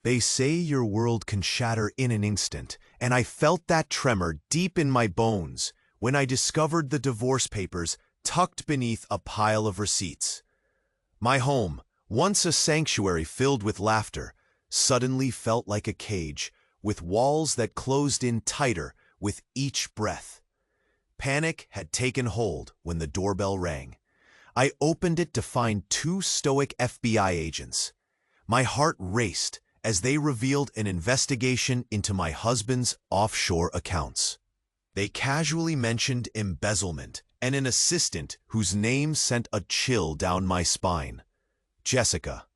They say your world can shatter in an instant, and I felt that tremor deep in my bones when I discovered the divorce papers tucked beneath a pile of receipts. My home, once a sanctuary filled with laughter, suddenly felt like a cage, with walls that closed in tighter with each breath. Panic had taken hold when the doorbell rang. I opened it to find two stoic FBI agents. My heart raced as they revealed an investigation into my husband's offshore accounts. They casually mentioned embezzlement and an assistant whose name sent a chill down my spine. Jessica.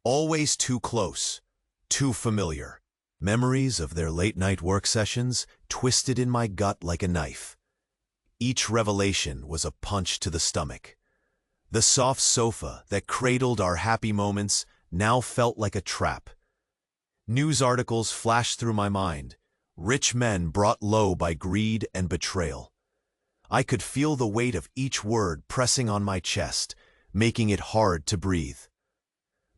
Always too close, too familiar. Memories of their late-night work sessions twisted in my gut like a knife. Each revelation was a punch to the stomach. The soft sofa that cradled our happy moments now felt like a trap. News articles flashed through my mind, rich men brought low by greed and betrayal. I could feel the weight of each word pressing on my chest, making it hard to breathe.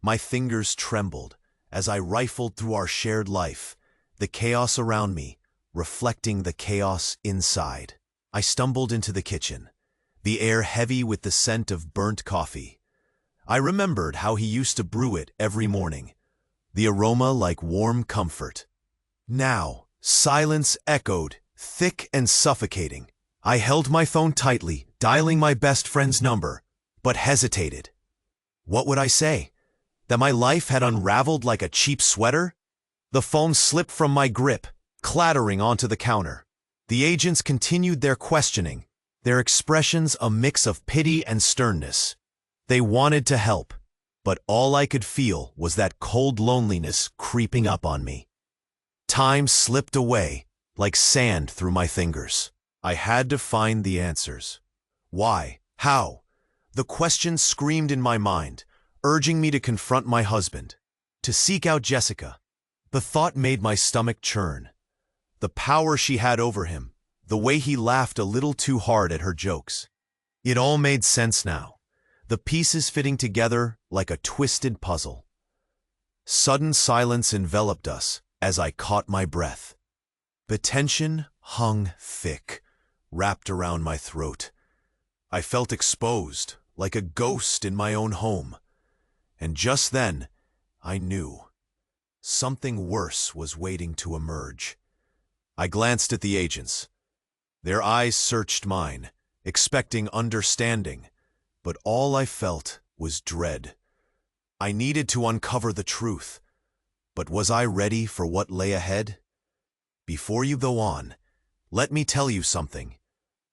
My fingers trembled as I rifled through our shared life, the chaos around me reflecting the chaos inside. I stumbled into the kitchen, the air heavy with the scent of burnt coffee. I remembered how he used to brew it every morning, the aroma like warm comfort. Now, silence echoed, thick and suffocating. I held my phone tightly, dialing my best friend's number, but hesitated. What would I say? That my life had unraveled like a cheap sweater? The phone slipped from my grip, clattering onto the counter. The agents continued their questioning, their expressions a mix of pity and sternness. They wanted to help, but all I could feel was that cold loneliness creeping up on me. Time slipped away like sand through my fingers. I had to find the answers. Why? How? The questions screamed in my mind, urging me to confront my husband, to seek out Jessica. The thought made my stomach churn. The power she had over him, the way he laughed a little too hard at her jokes. It all made sense now, the pieces fitting together like a twisted puzzle. Sudden silence enveloped us as I caught my breath. The tension hung thick, wrapped around my throat. I felt exposed, like a ghost in my own home. And just then, I knew. Something worse was waiting to emerge. I glanced at the agents. Their eyes searched mine, expecting understanding, but all I felt was dread. I needed to uncover the truth, but was I ready for what lay ahead? Before you go on, let me tell you something.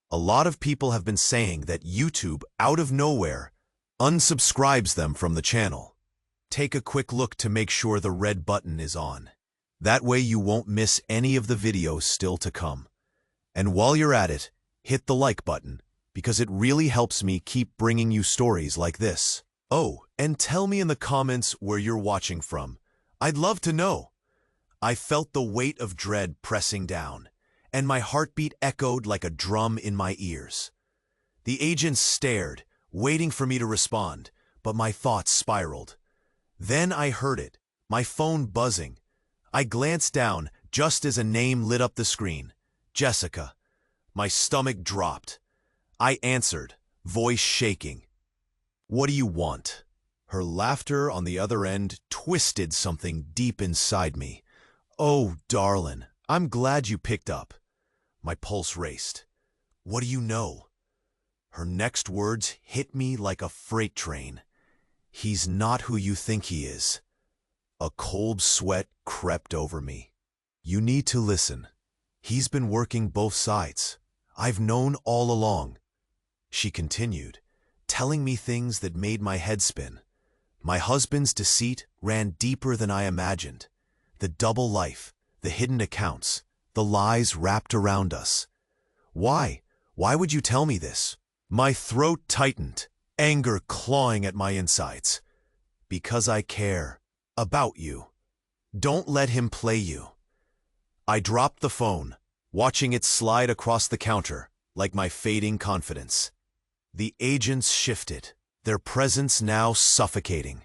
A lot of people have been saying that YouTube, out of nowhere, unsubscribes them from the channel. Take a quick look to make sure the red button is on. That way you won't miss any of the videos still to come. And while you're at it, hit the like button, because it really helps me keep bringing you stories like this. Oh, and tell me in the comments where you're watching from. I'd love to know. I felt the weight of dread pressing down, and my heartbeat echoed like a drum in my ears. The agents stared, waiting for me to respond, but my thoughts spiraled. Then I heard it, my phone buzzing. I glanced down just as a name lit up the screen. Jessica. My stomach dropped. I answered, voice shaking. What do you want? Her laughter on the other end twisted something deep inside me. Oh, darling, I'm glad you picked up. My pulse raced. What do you know? Her next words hit me like a freight train. He's not who you think he is. A cold sweat crept over me. You need to listen. He's been working both sides. I've known all along. She continued, telling me things that made my head spin. My husband's deceit ran deeper than I imagined. The double life, the hidden accounts, the lies wrapped around us. Why? Why would you tell me this? My throat tightened, anger clawing at my insides. Because I care. About you. Don't let him play you. I dropped the phone, watching it slide across the counter, like my fading confidence. The agents shifted, their presence now suffocating.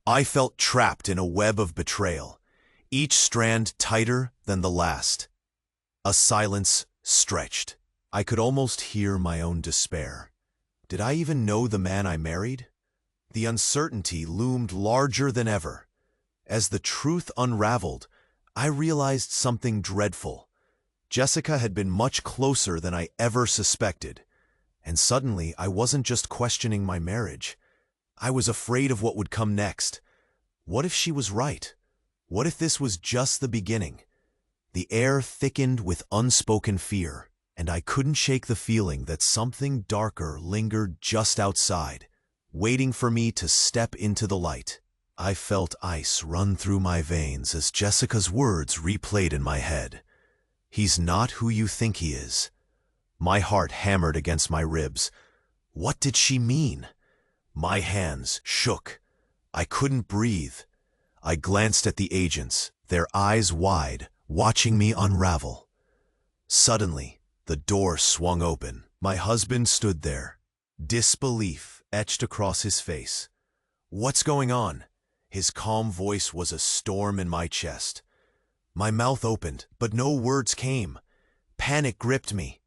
I felt trapped in a web of betrayal, each strand tighter than the last. A silence stretched. I could almost hear my own despair. Did I even know the man I married? The uncertainty loomed larger than ever. As the truth unraveled, I realized something dreadful. Jessica had been much closer than I ever suspected. And suddenly, I wasn't just questioning my marriage. I was afraid of what would come next. What if she was right? What if this was just the beginning? The air thickened with unspoken fear, and I couldn't shake the feeling that something darker lingered just outside, waiting for me to step into the light. I felt ice run through my veins as Jessica's words replayed in my head. He's not who you think he is. My heart hammered against my ribs. What did she mean? My hands shook. I couldn't breathe. I glanced at the agents, their eyes wide, watching me unravel. Suddenly, the door swung open. My husband stood there, disbelief etched across his face. "What's going on?" His calm voice was a storm in my chest. My mouth opened, but no words came. Panic gripped me.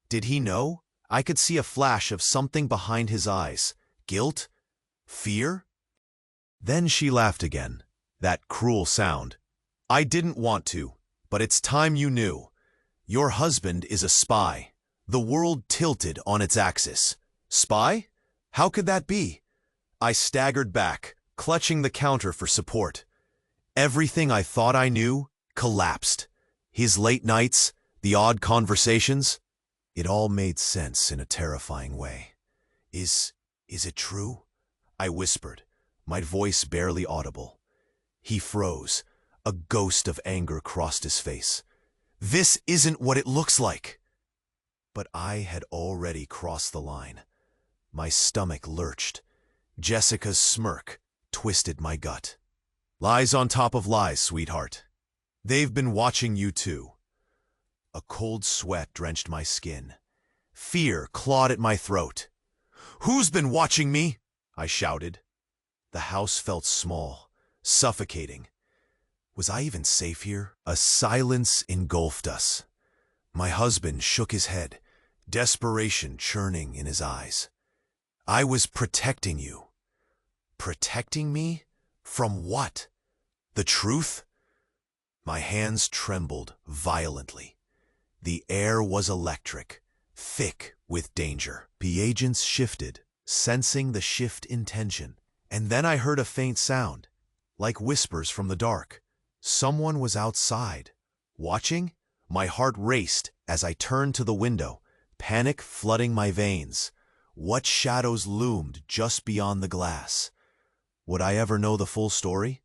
Did he know? I could see a flash of something behind his eyes. Guilt? Fear? Then she laughed again. That cruel sound. "I didn't want to, but it's time you knew. Your husband is a spy." The world tilted on its axis. Spy? How could that be? I staggered back, clutching the counter for support. Everything I thought I knew collapsed. His late nights, the odd conversations. It all made sense in a terrifying way. Is it true?" I whispered, my voice barely audible. He froze. A ghost of anger crossed his face. "This isn't what it looks like." But I had already crossed the line. My stomach lurched. Jessica's smirk twisted my gut. "Lies on top of lies, sweetheart. They've been watching you too." A cold sweat drenched my skin. Fear clawed at my throat. "Who's been watching me?" I shouted. The house felt small, suffocating. Was I even safe here? A silence engulfed us. My husband shook his head, desperation churning in his eyes. "I was protecting you." Protecting me? From what? The truth? My hands trembled violently. The air was electric, thick with danger. The agents shifted, sensing the shift in tension. And then I heard a faint sound, like whispers from the dark. Someone was outside. Watching? My heart raced as I turned to the window, panic flooding my veins. What shadows loomed just beyond the glass? Would I ever know the full story?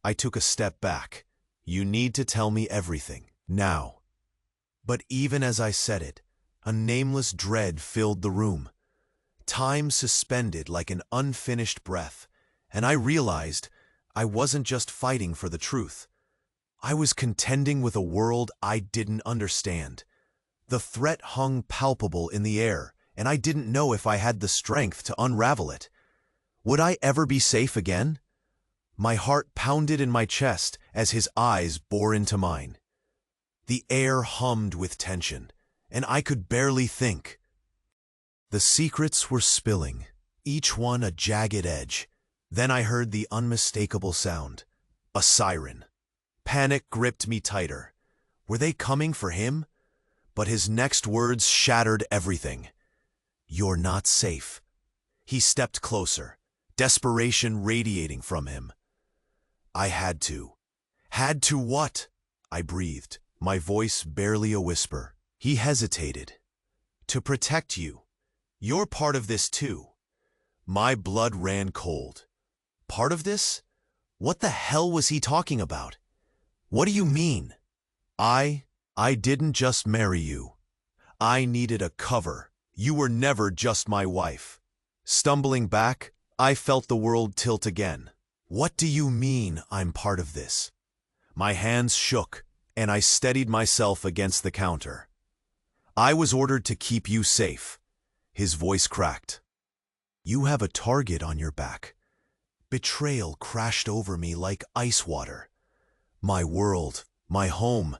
I took a step back. "You need to tell me everything, now." But even as I said it, a nameless dread filled the room. Time suspended like an unfinished breath, and I realized I wasn't just fighting for the truth. I was contending with a world I didn't understand. The threat hung palpable in the air, and I didn't know if I had the strength to unravel it. Would I ever be safe again? My heart pounded in my chest as his eyes bore into mine. The air hummed with tension, and I could barely think. The secrets were spilling, each one a jagged edge. Then I heard the unmistakable sound. A siren. Panic gripped me tighter. Were they coming for him? But his next words shattered everything. "You're not safe." He stepped closer, desperation radiating from him. I had to. Had to what? I breathed, my voice barely a whisper. He hesitated. "To protect you. You're part of this too." My blood ran cold. Part of this? What the hell was he talking about? "What do you mean?" I didn't just marry you. I needed a cover. You were never just my wife." Stumbling back, I felt the world tilt again. "What do you mean I'm part of this?" My hands shook, and I steadied myself against the counter. "I was ordered to keep you safe." His voice cracked. "You have a target on your back. Betrayal crashed over me like ice water. My world, my home,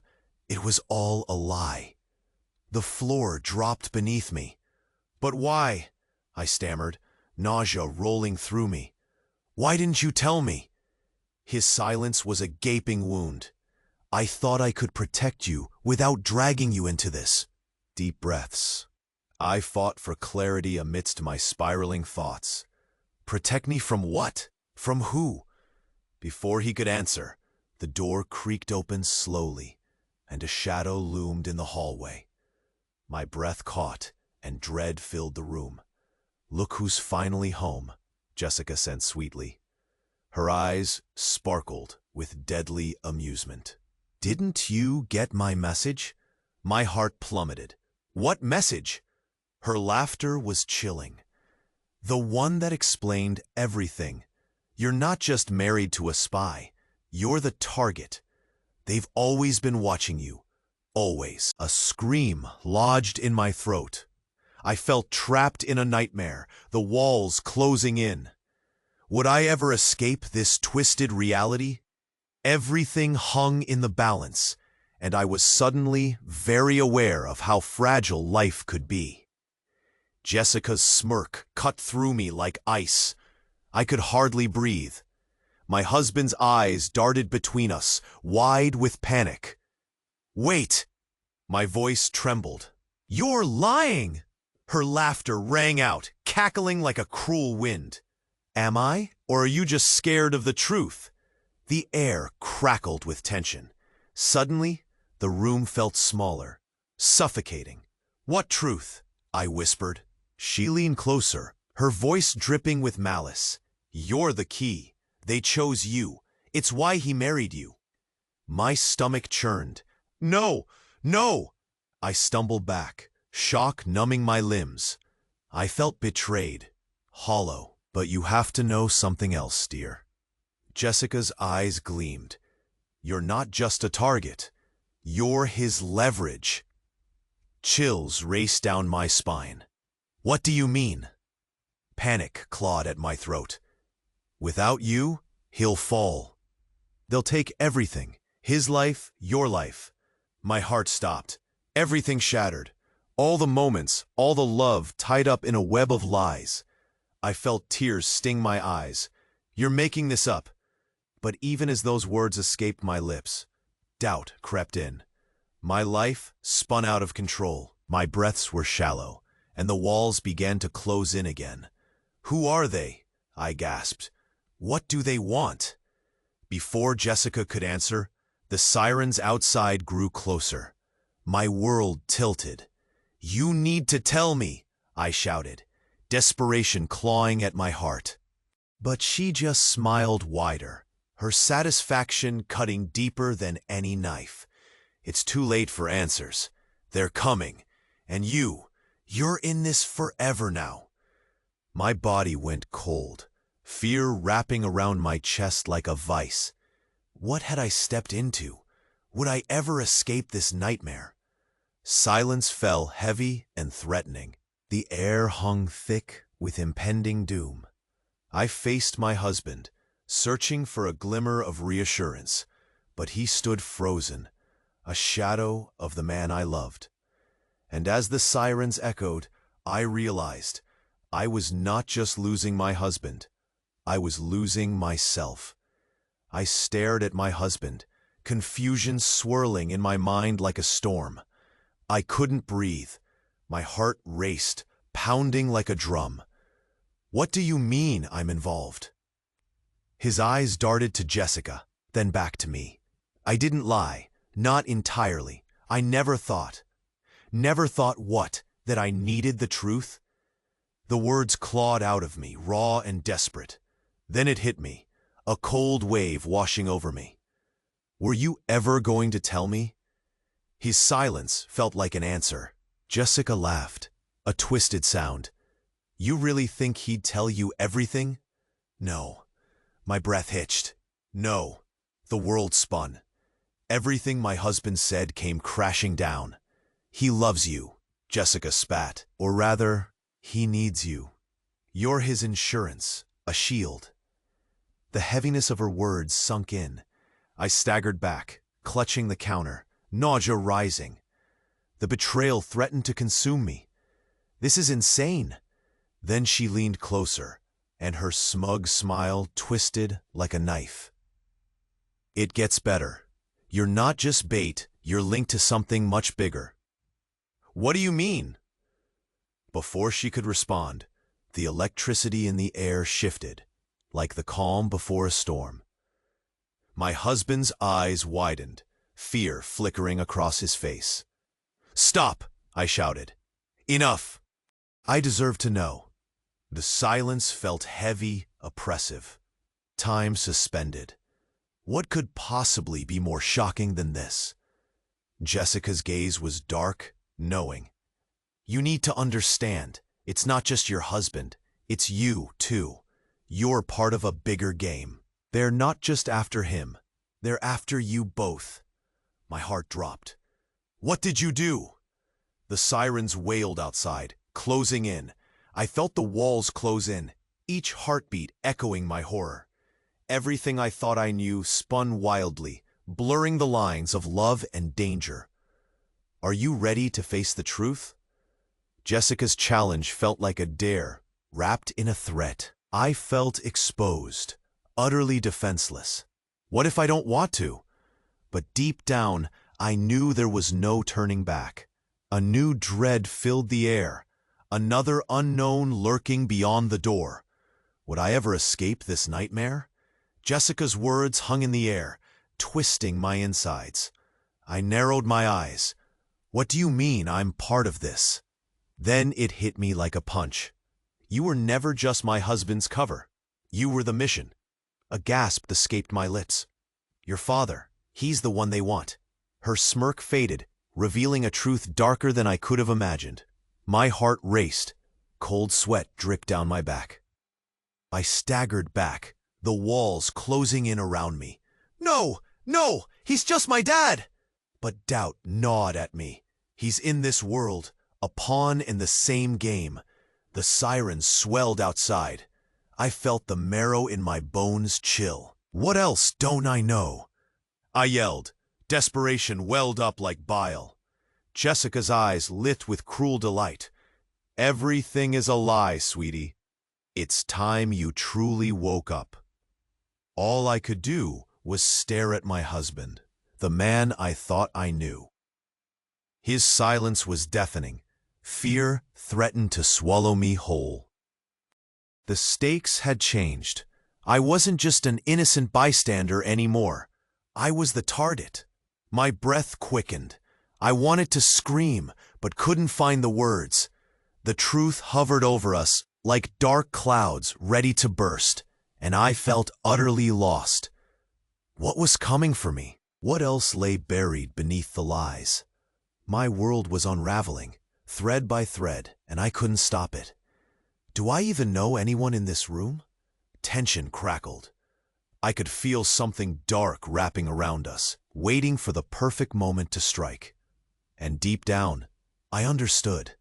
it was all a lie. The floor dropped beneath me. "But why?" I stammered, nausea rolling through me. "Why didn't you tell me?" His silence was a gaping wound. "I thought I could protect you without dragging you into this." Deep breaths. I fought for clarity amidst my spiraling thoughts. Protect me from what? From who? Before he could answer, the door creaked open slowly, and a shadow loomed in the hallway. My breath caught, and dread filled the room. "Look who's finally home," Jessica said sweetly. Her eyes sparkled with deadly amusement. "Didn't you get my message?" My heart plummeted. "What message?" Her laughter was chilling. "The one that explained everything. You're not just married to a spy. You're the target. They've always been watching you. Always." A scream lodged in my throat. I felt trapped in a nightmare, the walls closing in. Would I ever escape this twisted reality? Everything hung in the balance, and I was suddenly very aware of how fragile life could be. Jessica's smirk cut through me like ice. I could hardly breathe. My husband's eyes darted between us, wide with panic. "Wait!" My voice trembled. "You're lying!" Her laughter rang out, cackling like a cruel wind. "Am I? Or are you just scared of the truth?" The air crackled with tension. Suddenly, the room felt smaller, suffocating. "What truth?" I whispered. She leaned closer, her voice dripping with malice. "You're the key. They chose you. It's why he married you." My stomach churned. "No! No!" I stumbled back, shock numbing my limbs. I felt betrayed, hollow. "But you have to know something else, dear." Jessica's eyes gleamed. "You're not just a target. You're his leverage." Chills raced down my spine. "What do you mean?" Panic clawed at my throat. "Without you, he'll fall. They'll take everything. His life, your life." My heart stopped. Everything shattered. All the moments, all the love tied up in a web of lies. I felt tears sting my eyes. "You're making this up." But even as those words escaped my lips, doubt crept in. My life spun out of control. My breaths were shallow, and the walls began to close in again. "Who are they?" I gasped. "What do they want?" Before Jessica could answer, the sirens outside grew closer. My world tilted. "You need to tell me," I shouted, desperation clawing at my heart. But she just smiled wider, her satisfaction cutting deeper than any knife. "It's too late for answers. They're coming. And you're in this forever now." My body went cold, fear wrapping around my chest like a vice. What had I stepped into? Would I ever escape this nightmare? Silence fell heavy and threatening. The air hung thick with impending doom. I faced my husband, searching for a glimmer of reassurance, but he stood frozen, a shadow of the man I loved. And as the sirens echoed, I realized I was not just losing my husband, I was losing myself. I stared at my husband, confusion swirling in my mind like a storm. I couldn't breathe. My heart raced, pounding like a drum. "What do you mean I'm involved?" His eyes darted to Jessica, then back to me. I didn't lie, not entirely. I never thought what? That I needed the truth? The words clawed out of me, raw and desperate. Then it hit me, a cold wave washing over me. "Were you ever going to tell me?" His silence felt like an answer. Jessica laughed, a twisted sound. "You really think he'd tell you everything?" "No." My breath hitched. "No." The world spun. Everything my husband said came crashing down. "He loves you," Jessica spat. "Or rather, he needs you. You're his insurance, a shield." The heaviness of her words sunk in. I staggered back, clutching the counter, nausea rising. The betrayal threatened to consume me. This is insane. Then she leaned closer, and her smug smile twisted like a knife. It gets better. You're not just bait, you're linked to something much bigger. What do you mean? Before she could respond, the electricity in the air shifted, like the calm before a storm. My husband's eyes widened, fear flickering across his face. "Stop!" I shouted. "Enough!" I deserve to know. The silence felt heavy, oppressive. Time suspended. What could possibly be more shocking than this? Jessica's gaze was dark, knowing. "You need to understand, it's not just your husband, it's you, too. You're part of a bigger game. They're not just after him, they're after you both." My heart dropped. "What did you do?" The sirens wailed outside, closing in. I felt the walls close in, each heartbeat echoing my horror. Everything I thought I knew spun wildly, blurring the lines of love and danger. "Are you ready to face the truth?" Jessica's challenge felt like a dare, wrapped in a threat. I felt exposed, utterly defenseless. What if I don't want to? But deep down, I knew there was no turning back. A new dread filled the air, another unknown lurking beyond the door. Would I ever escape this nightmare? Jessica's words hung in the air, twisting my insides. I narrowed my eyes. "What do you mean I'm part of this?" Then it hit me like a punch. "You were never just my husband's cover. You were the mission." A gasp escaped my lips. "Your father, he's the one they want." Her smirk faded, revealing a truth darker than I could have imagined. My heart raced. Cold sweat dripped down my back. I staggered back, the walls closing in around me. "No, no, he's just my dad!" But doubt gnawed at me. He's in this world, a pawn in the same game. The sirens swelled outside. I felt the marrow in my bones chill. "What else don't I know?" I yelled. Desperation welled up like bile. Jessica's eyes lit with cruel delight. "Everything is a lie, sweetie. It's time you truly woke up." All I could do was stare at my husband, the man I thought I knew. His silence was deafening. Fear threatened to swallow me whole. The stakes had changed. I wasn't just an innocent bystander anymore. I was the target. My breath quickened. I wanted to scream, but couldn't find the words. The truth hovered over us like dark clouds ready to burst, and I felt utterly lost. What was coming for me? What else lay buried beneath the lies? My world was unraveling, thread by thread, and I couldn't stop it. Do I even know anyone in this room? Tension crackled. I could feel something dark wrapping around us, waiting for the perfect moment to strike. And deep down, I understood.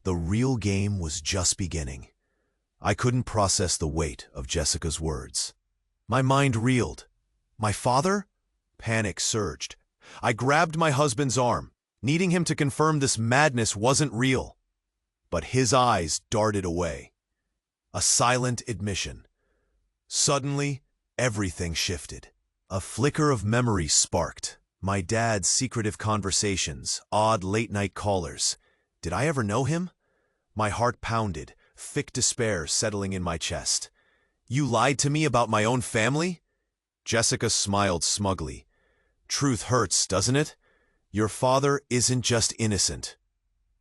The real game was just beginning. I couldn't process the weight of Jessica's words. My mind reeled. My father? Panic surged. I grabbed my husband's arm, needing him to confirm this madness wasn't real. But his eyes darted away. A silent admission. Suddenly, everything shifted. A flicker of memory sparked. My dad's secretive conversations, odd late-night callers. Did I ever know him? My heart pounded, thick despair settling in my chest. "You lied to me about my own family?" Jessica smiled smugly. "Truth hurts, doesn't it? Your father isn't just innocent.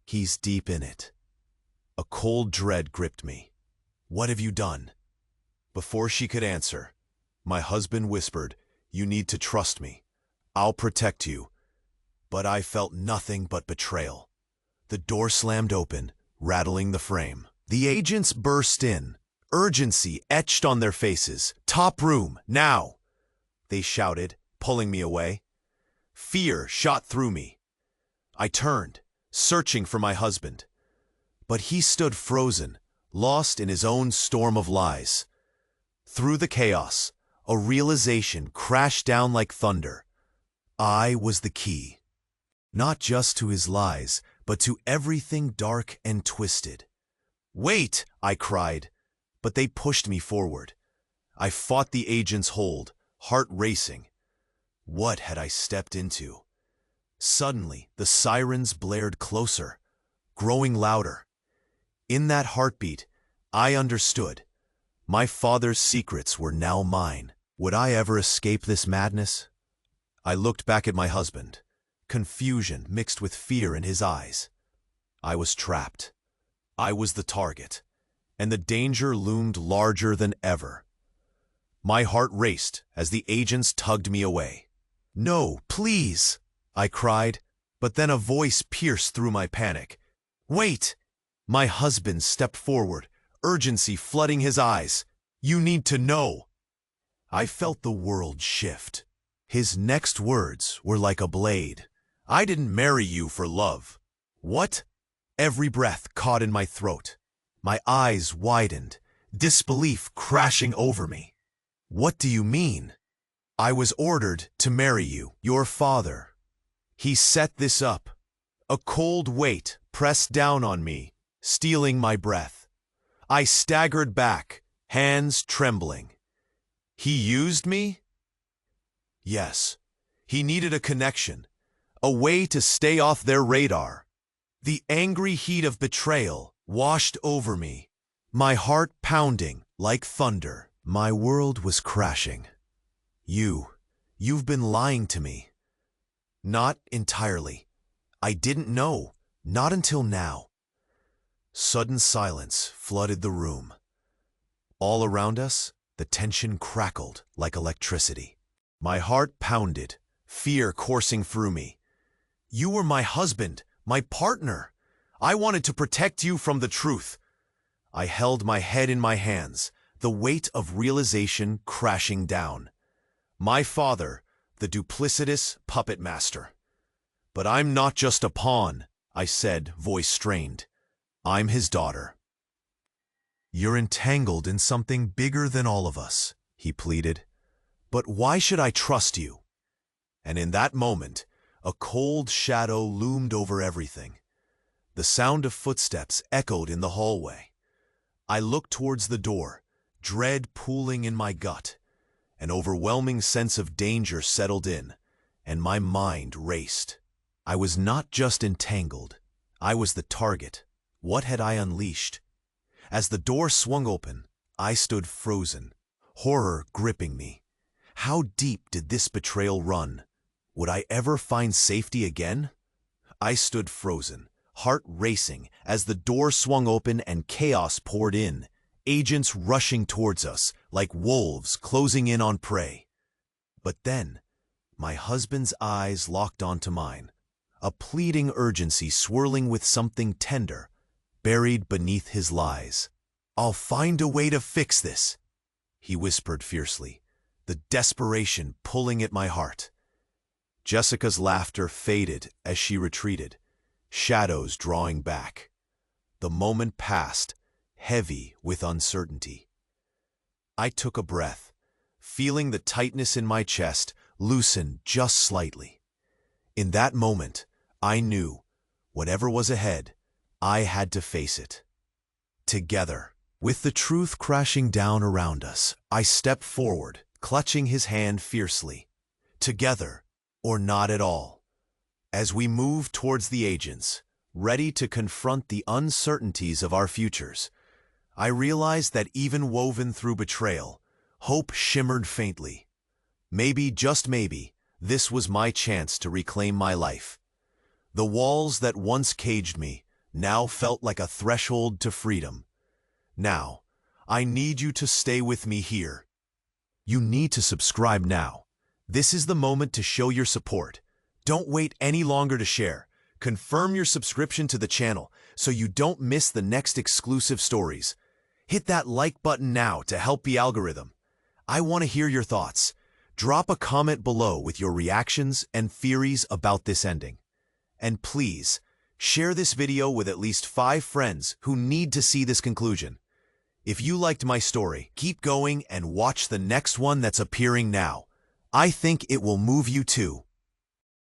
He's deep in it." A cold dread gripped me. "What have you done?" Before she could answer, my husband whispered, "You need to trust me. I'll protect you." But I felt nothing but betrayal. The door slammed open, rattling the frame. The agents burst in, urgency etched on their faces. "Top room, now!" they shouted, pulling me away. Fear shot through me. I turned, searching for my husband. But he stood frozen, lost in his own storm of lies. Through the chaos, a realization crashed down like thunder. I was the key. Not just to his lies, but to everything dark and twisted. "Wait!" I cried, but they pushed me forward. I fought the agent's hold, heart racing. What had I stepped into? Suddenly, the sirens blared closer, growing louder. In that heartbeat, I understood. My father's secrets were now mine. Would I ever escape this madness? I looked back at my husband, confusion mixed with fear in his eyes. I was trapped. I was the target, and the danger loomed larger than ever. My heart raced as the agents tugged me away. "No, please!" I cried, but then a voice pierced through my panic. "Wait!" My husband stepped forward, urgency flooding his eyes. "You need to know." I felt the world shift. His next words were like a blade. "I didn't marry you for love." "What?" Every breath caught in my throat. My eyes widened, disbelief crashing over me. "What do you mean?" "I was ordered to marry you, your father. He set this up." A cold weight pressed down on me, stealing my breath. I staggered back, hands trembling. "He used me?" "Yes. He needed a connection, a way to stay off their radar." The angry heat of betrayal washed over me, my heart pounding like thunder. My world was crashing. You've been lying to me." "Not entirely. I didn't know, not until now." Sudden silence flooded the room. All around us, the tension crackled like electricity. My heart pounded, fear coursing through me. "You were my husband, my partner. I wanted to protect you from the truth." I held my head in my hands, the weight of realization crashing down. My father, the duplicitous puppet master. "But I'm not just a pawn," I said, voice strained. "I'm his daughter." "You're entangled in something bigger than all of us," he pleaded. "But why should I trust you?" And in that moment, a cold shadow loomed over everything. The sound of footsteps echoed in the hallway. I looked towards the door, dread pooling in my gut. An overwhelming sense of danger settled in, and my mind raced. I was not just entangled. I was the target. What had I unleashed? As the door swung open, I stood frozen, horror gripping me. How deep did this betrayal run? Would I ever find safety again? I stood frozen, heart racing as the door swung open and chaos poured in, agents rushing towards us like wolves closing in on prey. But then, my husband's eyes locked onto mine, a pleading urgency swirling with something tender, buried beneath his lies. "I'll find a way to fix this," he whispered fiercely, the desperation pulling at my heart. Jessica's laughter faded as she retreated, shadows drawing back. The moment passed, heavy with uncertainty. I took a breath, feeling the tightness in my chest loosen just slightly. In that moment, I knew, whatever was ahead, I had to face it. Together, with the truth crashing down around us, I stepped forward, clutching his hand fiercely. Together, or not at all. As we moved towards the agents, ready to confront the uncertainties of our futures, I realized that even woven through betrayal, hope shimmered faintly. Maybe, just maybe, this was my chance to reclaim my life. The walls that once caged me now felt like a threshold to freedom. Now, I need you to stay with me here. You need to subscribe now. This is the moment to show your support. Don't wait any longer to share. Confirm your subscription to the channel so you don't miss the next exclusive stories. Hit that like button now to help the algorithm. I want to hear your thoughts. Drop a comment below with your reactions and theories about this ending. And please, share this video with at least 5 friends who need to see this conclusion. If you liked my story, keep going and watch the next one that's appearing now. I think it will move you too.